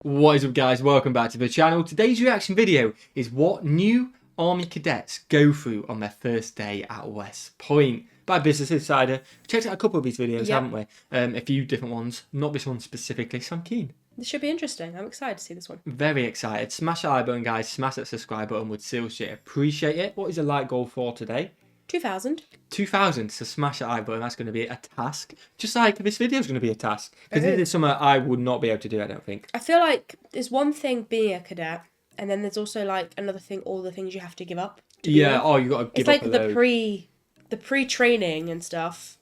What is up, guys? Welcome back to the channel. Today's reaction video is what new Army cadets go through on their first day at West Point by Business Insider. We checked out a couple of these videos, haven't we? A few different ones, not this one specifically, so I'm keen. This should be interesting. I'm excited to see this one. Very excited. Smash that like button, guys. Smash that subscribe button. Would seriously appreciate it. What is a like goal for today? 2,000. 2,000, so smash that like button. That's going to be a task. Just like this video is going to be a task. Because this is something I would not be able to do, I don't think. I feel like there's one thing being a cadet, and then there's also like another thing, all the things you have to give up. Yeah, oh, you got to give up. It's like the pre-training and stuff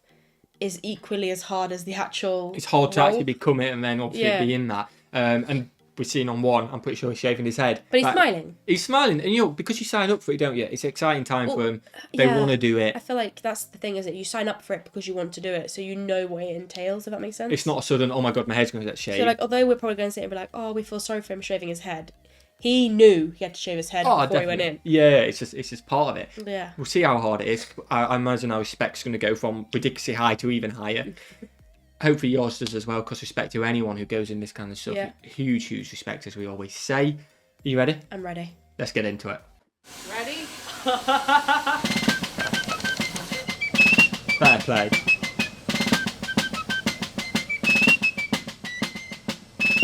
is equally as hard as the actual It's hard to role. actually become it and then obviously be in that. And we're seeing on one, I'm pretty sure he's shaving his head. But he's smiling. He's smiling. And, you know, because you sign up for it, don't you? It's an exciting time for him. They want to do it. I feel like that's the thing, is that you sign up for it because you want to do it, so you know what it entails, if that makes sense. It's not a sudden, oh my God, my head's going to get shaved. So, like, although we're probably going to sit and be like, oh, we feel sorry for him shaving his head, he knew he had to shave his head before he went in. Yeah, it's just part of it. Yeah. We'll see how hard it is. I imagine our respect's going to go from ridiculously high to even higher. Hopefully yours does as well, because respect to anyone who goes in this kind of stuff. Yeah. Huge respect, as we always say. Are you ready? I'm ready. Let's get into it. Ready? Fair play.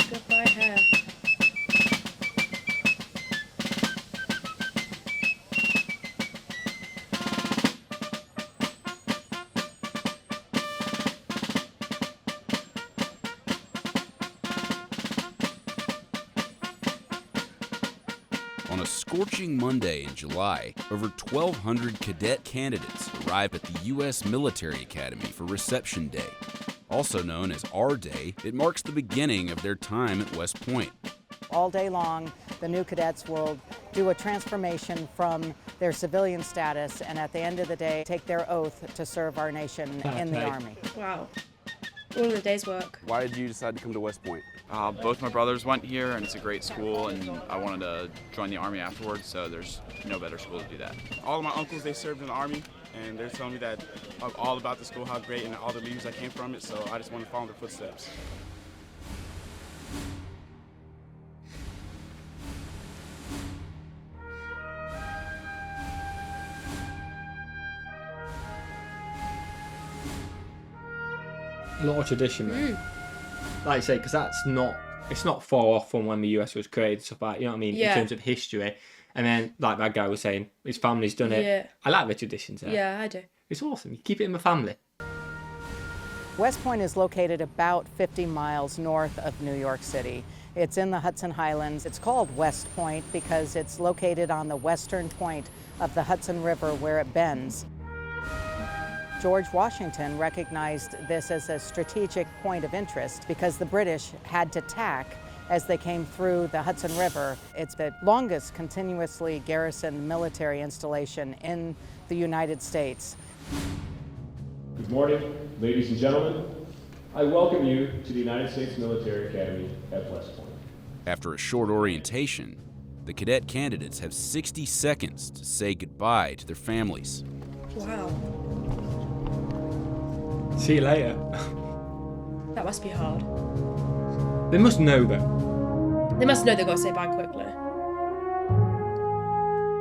Goodbye, hair. On a scorching Monday in July, over 1,200 cadet candidates arrive at the U.S. Military Academy for Reception Day. Also known as R Day, it marks the beginning of their time at West Point. All day long, the new cadets will do a transformation from their civilian status, and at the end of the day, take their oath to serve our nation in the Army. Wow. All in a day's work. Why did you decide to come to West Point? Both my brothers went here, and it's a great school, and I wanted to join the Army afterwards, so there's no better school to do that. All of my uncles, they served in the Army, and they're telling me that all about the school, how great, and all the leaders that came from it, so I just want to follow their footsteps. A lot of tradition, man. Like I say, because it's not far off from when the US was created, stuff like that, you know what I mean, in terms of history. And then, like that guy was saying, his family's done it. Yeah. I like the traditions there. Yeah, I do. It's awesome. You keep it in the family. West Point is located about 50 miles north of New York City. It's in the Hudson Highlands. It's called West Point because it's located on the western point of the Hudson River where it bends. George Washington recognized this as a strategic point of interest because the British had to tack as they came through the Hudson River. It's the longest continuously garrisoned military installation in the United States. Good morning, ladies and gentlemen. I welcome you to the United States Military Academy at West Point. After a short orientation, the cadet candidates have 60 seconds to say goodbye to their families. Wow. See you later. That must be hard. They must know that. They must know they've got to say bye quickly.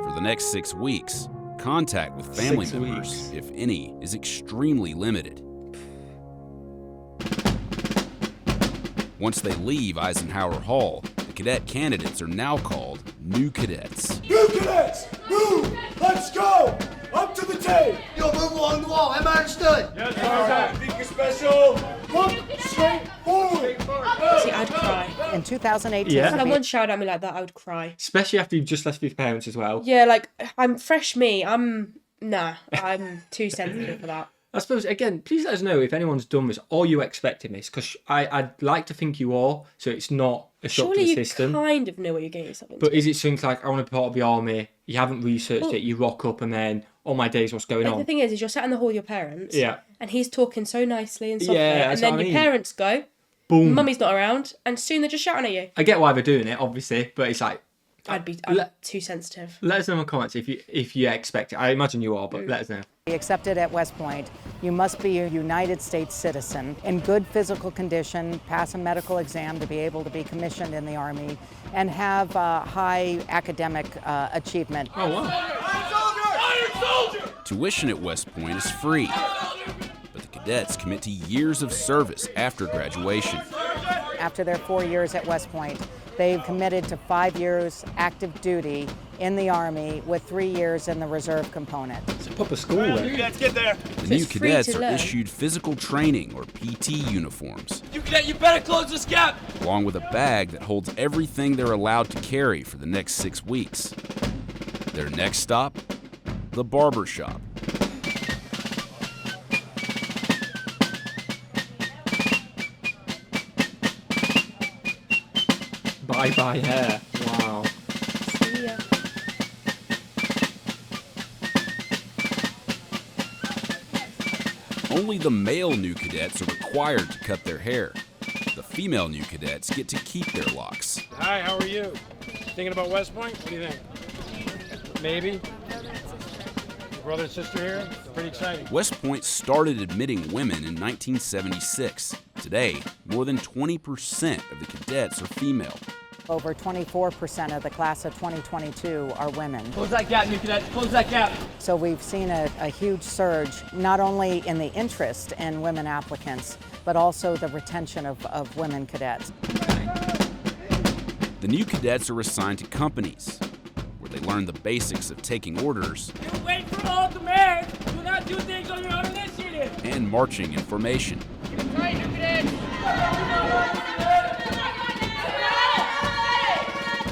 For the next 6 weeks, contact with family 6 members, weeks. if any, is extremely limited. Once they leave Eisenhower Hall, the cadet candidates are now called New Cadets. New cadets, move! Let's go! Up to the tape! Yo, move along the wall. Am I understood? Yes, sir. Think you're special. Look straight forward. See, I'd cry. In 2018, Yeah. If someone shouted at me like that, I would cry. Especially after you've just left with your parents as well. Yeah, like, I'm fresh me. I'm too sensitive for that. I suppose, again, please let us know if anyone's done this or you expecting this, because I'd like to think you are, so it's not a shock Surely to the you system. kind of know what you're getting yourself into. But is it something like, I want to be part of the army, you haven't researched it, you rock up and then, oh my days, what's going like, on? the thing is you're sat in the hall with your parents, Yeah. and he's talking so nicely and softly, Yeah, and that's then what I your mean. parents go, Boom. mummy's not around, and soon they're just shouting at you. I get why they're doing it, obviously, but it's like, I'm too sensitive. Let us know in the comments if you expect it. I imagine you are, but let us know. Accepted at West Point, you must be a United States citizen, in good physical condition, pass a medical exam to be able to be commissioned in the Army, and have high academic achievement. Oh, wow. Iron Soldier! Tuition at West Point is free, but the cadets commit to years of service after graduation. After their 4 years at West Point, they've committed to 5 years active duty in the Army with 3 years in the reserve component. It's a proper school then. Let's get there. The new cadets are issued physical training, or PT, uniforms, You better close this gap. along with a bag that holds everything they're allowed to carry for the next 6 weeks. Their next stop? The barber shop. Bye-bye hair. Wow. See ya. Only the male new cadets are required to cut their hair. The female new cadets get to keep their locks. Hi, how are you? Thinking about West Point? What do you think? Maybe? Brother and sister here? Pretty exciting. West Point started admitting women in 1976. Today, more than 20% of the cadets are female. Over 24% of the class of 2022 are women. Close that gap, new cadet. Close that gap. So we've seen a huge surge, not only in the interest in women applicants, but also the retention of women cadets. The new cadets are assigned to companies, where they learn the basics of taking orders You wait for all commands. Do not do things on your own initiative. and marching in formation. Right, new cadet.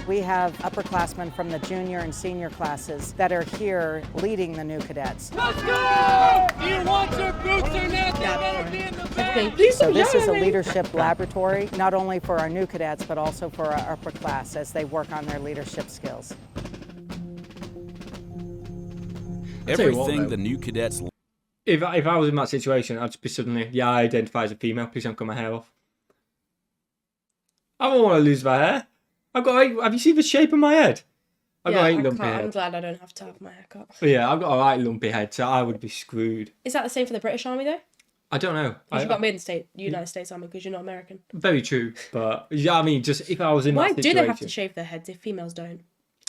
We have upperclassmen from the junior and senior classes that are here leading the new cadets. Let's go! You want your boots or not? You better be in the bag. So this is a leadership laboratory, not only for our new cadets, but also for our upper class as they work on their leadership skills. Everything the new cadets If I was in that situation, I'd just be suddenly, I identify as a female, please don't cut my hair off. I don't want to lose my hair. Have you seen the shape of my head? I've got 8 lumpy I'm head. glad I don't have to have my hair cut. Yeah, I've got a right lumpy head, so I would be screwed. Is that the same for the British Army though? I don't know. Because you got made in the United States Army because you're not American. Very true, but yeah, I mean, just if I was in Why that do situation, they have to shave their heads if females don't?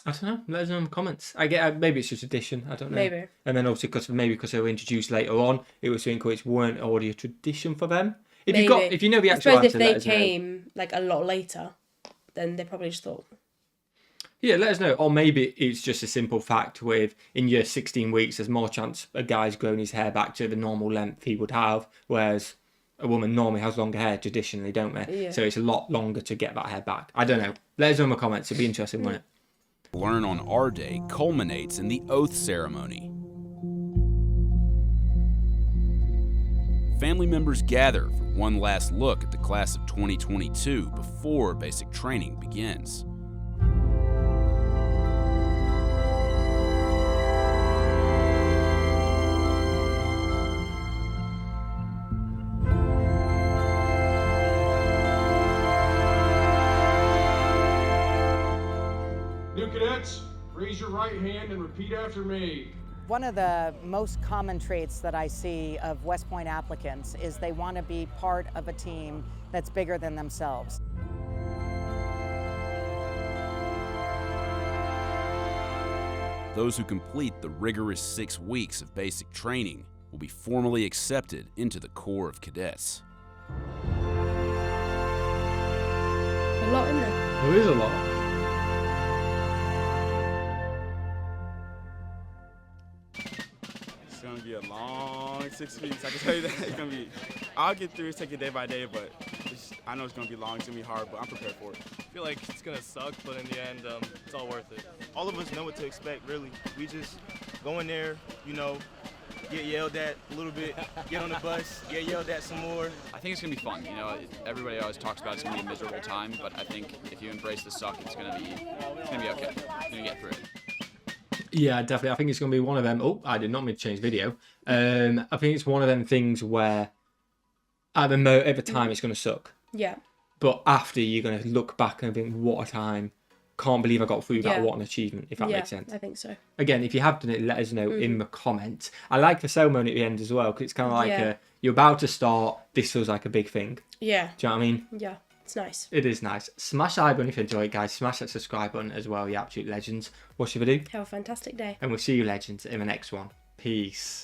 I don't know. Let us know in the comments. Maybe it's just tradition. I don't know. Maybe. And then obviously because they were introduced later on, it was something which weren't already a tradition for them. If you know the I actual suppose answer, if they let us know. came like a lot later, then they probably just thought. Yeah, let us know. Or maybe it's just a simple fact with in your 16 weeks, there's more chance a guy's grown his hair back to the normal length he would have, whereas a woman normally has longer hair traditionally, don't they? Yeah. So it's a lot longer to get that hair back. I don't know. Let us know in the comments. It'd be interesting, wouldn't it? learn on our day culminates in the oath ceremony. Family members gather for one last look at the class of 2022 before basic training begins. New cadets, raise your right hand and repeat after me. One of the most common traits that I see of West Point applicants is they want to be part of a team that's bigger than themselves. Those who complete the rigorous 6 weeks of basic training will be formally accepted into the Corps of Cadets. A lot in there. There is a lot. It's gonna be a long 6 weeks. I can tell you that it's gonna be. I'll get through it, take it day by day, but I know it's gonna be long. It's gonna be hard, but I'm prepared for it. I feel like it's gonna suck, but in the end, it's all worth it. All of us know what to expect, really. We just go in there, you know, get yelled at a little bit, get on the bus, get yelled at some more. I think it's gonna be fun. You know, everybody always talks about it's gonna be a miserable time, but I think if you embrace the suck, it's gonna be okay. You're gonna get through it. Yeah, definitely. I think it's going to be one of them. Oh, I did not mean to change video. I think it's one of them things where at the time it's going to suck. Yeah. But after, you're going to look back and think, what a time can't believe I got through that. What an achievement, if that makes sense. I think so. Again, if you have done it, let us know in the comments. I like the ceremony at the end as well, because it's kind of like you're about to start. This feels like a big thing. Yeah. Do you know what I mean? Yeah. It's nice. It is nice. Smash the like button if you enjoy it, guys. Smash that subscribe button as well, you absolute legends. What should we do? Have a fantastic day. And we'll see you, legends, in the next one. Peace.